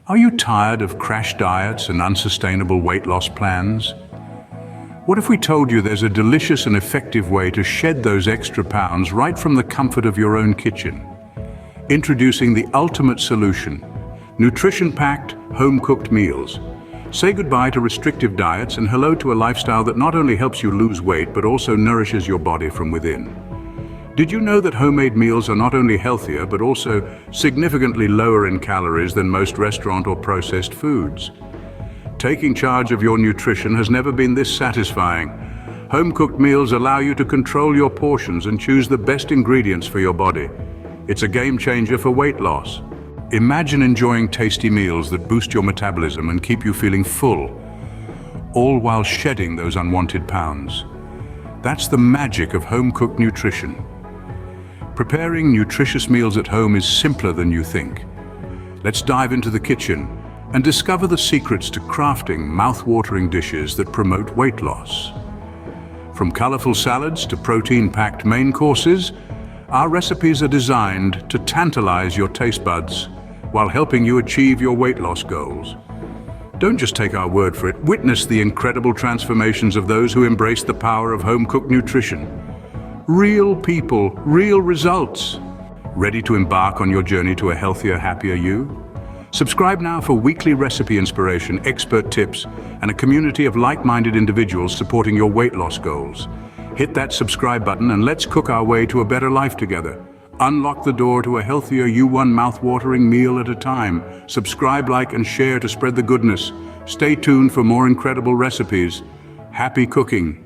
Are you tired of crash diets and unsustainable weight loss plans? What if we told you there's a delicious and effective way to shed those extra pounds right from the comfort of your own kitchen? Introducing the ultimate solution: nutrition-packed, home-cooked meals. Say goodbye to restrictive diets and hello to a lifestyle that not only helps you lose weight but also nourishes your body from within. Did you know that homemade meals are not only healthier but also significantly lower in calories than most restaurant or processed foods? Taking charge of your nutrition has never been this satisfying. Home-cooked meals allow you to control your portions and choose the best ingredients for your body. It's a game changer for weight loss. Imagine enjoying tasty meals that boost your metabolism and keep you feeling full, all while shedding those unwanted pounds. That's the magic of home-cooked nutrition. Preparing nutritious meals at home is simpler than you think. Let's dive into the kitchen and discover the secrets to crafting mouth-watering dishes that promote weight loss. From colorful salads to protein-packed main courses, our recipes are designed to tantalize your taste buds while helping you achieve your weight loss goals. Don't just take our word for it, witness the incredible transformations of those who embrace the power of home-cooked nutrition. Real people, real results. Ready to embark on your journey to a healthier, happier you? Subscribe now for weekly recipe inspiration, expert tips, and a community of like-minded individuals supporting your weight loss goals. Hit that subscribe button and let's cook our way to a better life together. Unlock the door to a healthier you, one mouth-watering meal at a time. Subscribe, like, and share to spread the goodness. Stay tuned for more incredible recipes. Happy cooking!